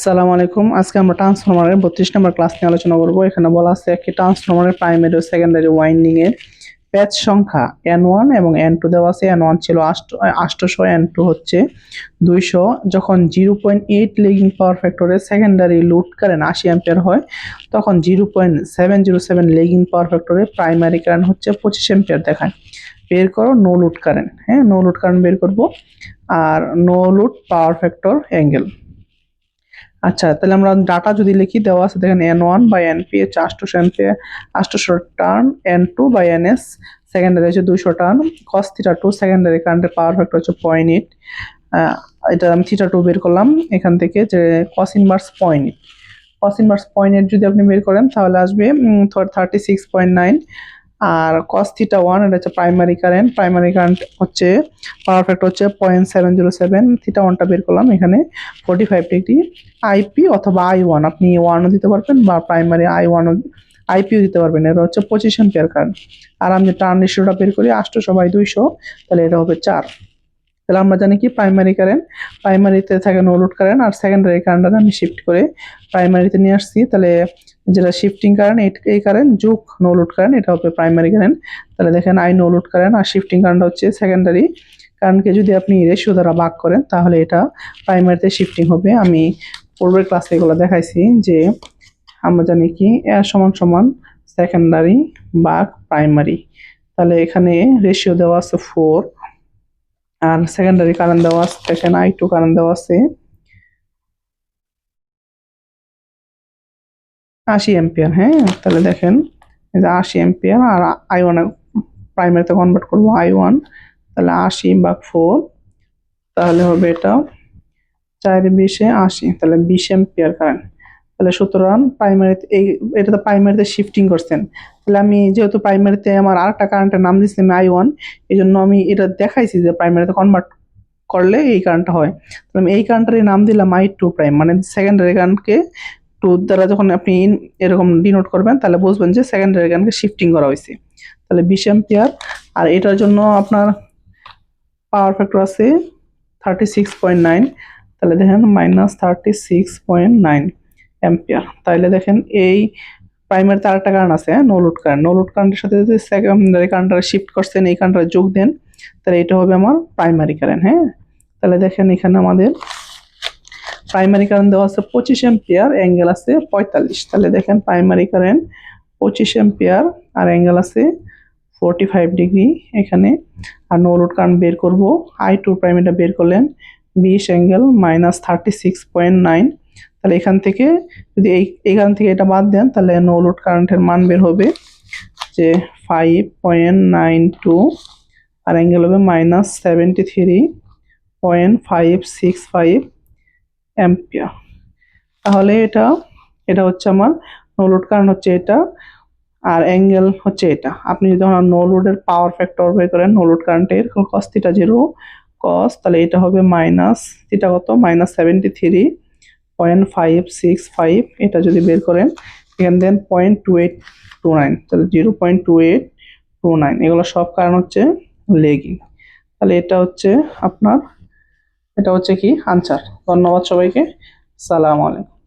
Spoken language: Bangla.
সালামু আলাইকুম। আজকে আমরা ট্রান্সফরমারের 32 নম্বর ক্লাস নিয়ে আলোচনা করব। এখানে বলা আছে একটি ট্রান্সফরমারের প্রাইমারি ও সেকেন্ডারি ওয়াইন্ডিং এর প্যাচ সংখ্যা N1 এবং N2 দেওয়া আছে। N1 ছিল 800, N2 হচ্ছে 200। যখন 0.8 লিডিং পাওয়ার ফ্যাক্টরে সেকেন্ডারি লোড কারেন্ট 80 অ্যাম্পিয়ার হয়, তখন 0.707 লিডিং পাওয়ার ফ্যাক্টরে প্রাইমারি কারেন্ট হচ্ছে 25 অ্যাম্পিয়ার দেখায়। বের করো নো লোড কারেন্ট। হ্যাঁ, নো লোড কারেন্ট বের করব আর no load power factor angle. আচ্ছা, তাহলে আমরা ডাটা যদি লিখি, দেওয়া আছে দেখেন N1 বাই NP হচ্ছে 800 ampere, 800 turn, N2 by NS secondary হচ্ছে 200 টার্ন, cos θ2 সেকেন্ডারি কারেন্টের পাওয়ার ফ্যাক্টর হচ্ছে 0.8। এটা আমি θ2 বের করলাম এখান থেকে, যে cos ইনভার্স 0.8, cos ইনভার্স 0.8 যদি আপনি বের করেন তাহলে আসবে 36.9। আর cos θ1 এটা হচ্ছে প্রাইমারি কারেন্ট হচ্ছে পাওয়ার ফ্যাক্টর হচ্ছে 0.707। θ1টা বের করলাম এখানে 45 ডিগ্রি। আইপি অথবা I1 আপনি 1ও দিতে পারবেন বা প্রাইমারি I1 আইপিও দিতে পারবেন। এটা হচ্ছে 25 অ্যাম্পিয়ার কারেন্ট। আর আমি টার্ন রেশিওটা বের করি 800/200, তাহলে এটা হবে 4। তাহলে আমরা জানি কি প্রাইমারিতে থাকে নো লোড কারেন্ট, আর সেকেন্ডারি কারেন্টটা আমি শিফট করে প্রাইমারিতে নিয়ে আসছি। তাহলে যেটা শিফটিং কারেন্ট, এই কারেন্ট যোগ নো লোড কারেন্ট, এটা হবে প্রাইমারি কারেন্ট। তাহলে দেখেন আই নো লোড কারেন্ট আর শিফটিং কারেন্ট হচ্ছে সেকেন্ডারি কারেন্টকে যদি আপনি রেশিও দ্বারা ভাগ করেন তাহলে এটা প্রাইমারিতে শিফটিং হবে। আমি পূর্বের ক্লাসে এগুলো দেখাইছি যে আমরা জানি কি সমান সেকেন্ডারি ভাগ প্রাইমারি। তাহলে এখানে রেশিও দেওয়া আছে 4, আর সেকেন্ডারি কারেন্ট দেওয়া আছে, দেখেন I2 কারেন্ট দেওয়া আছে 80 অ্যাম্পিয়ার। হ্যাঁ, তাহলে দেখেন এই যে 80 অ্যাম্পিয়ার, আর I1 প্রাইমারিতে কনভার্ট করব I1, তাহলে 80/4, তাহলে হবে এটা 4×20=80, তাহলে 20 অ্যাম্পিয়ার কারেন্ট। তাহলে সুতরাং প্রাইমারিতে এটা তো প্রাইমারিতে শিফটিং করছেন। তাহলে আমি যেহেতু প্রাইমারিতে আমার আরেকটা কারেন্টের নাম দিচ্ছি আমি I1, এই জন্য আমি এটা দেখাইছি যে প্রাইমারিতে কনভার্ট করলে এই কারেন্টটা হয়। তাহলে আমি এই কারেন্টের নাম দিলাম I2 প্রাইম, মানে সেকেন্ডারি কারেন্টকে 2 দ্বারা যখন আপনি এরকম ডিনোট করবেন তাহলে বুঝবেন যে সেকেন্ডারি কারেন্টকে শিফটিং করা হয়েছে। তাহলে 20 অ্যাম্পিয়ার, আর এটার জন্য আপনার পাওয়ার ফ্যাক্টর আছে 36.9। তাহলে দেখেন -36.9 অ্যাম্পিয়ার। তাহলে দেখেন এই প্রাইমারিতে আরেকটা কারেন্ট আছে, নো লোড কারেন্টের সাথে যদি সেকেন্ডারি কারেন্টটা শিফট করছেন, এই কারেন্টটা যোগ দেন, তাহলে এটা হবে আমার প্রাইমারি কারেন্ট। হ্যাঁ, তাহলে দেখেন এখানে আমাদের প্রাইমারি কারেন্ট দেওয়া আছে 25 অ্যাম্পিয়ার, অ্যাঙ্গেল আছে 45। তাহলে দেখেন প্রাইমারি কারেন্ট 25 অ্যাম্পিয়ার আর অ্যাঙ্গেল আছে 45 ডিগ্রি এখানে। আর নো লোড কারেন্ট বের করব, I2 প্রাইমারিটা বের করলেন 20 অ্যাঙ্গেল -36.9। তাহলে এখান থেকে যদি এইখান থেকে এটা বাদ দেন তাহলে নো লোড কারেন্টের মান বের হবে যে 5.92, আর অ্যাঙ্গেল হবে -73.565 অ্যাম্পিয়ার। তাহলে এটা হচ্ছে আমার নো লোড কারেন্ট হচ্ছে এটা, আর অ্যাঙ্গেল হচ্ছে এটা। আপনি যদি নো লোডের পাওয়ার ফ্যাক্টর বের করেন নো লোড কারেন্টের cos θ0 cos, তাহলে এটা হবে মাইনাস থিটা কত -73.565। এটা যদি বের করেন এখান দেন 0.2829, তাহলে 0.2829, এগুলো সব কারণ হচ্ছে লেগিং। তাহলে এটা হচ্ছে আপনার, এটা হচ্ছে কি আনসার। ধন্যবাদ সবাইকে, সালাম আলাইকুম।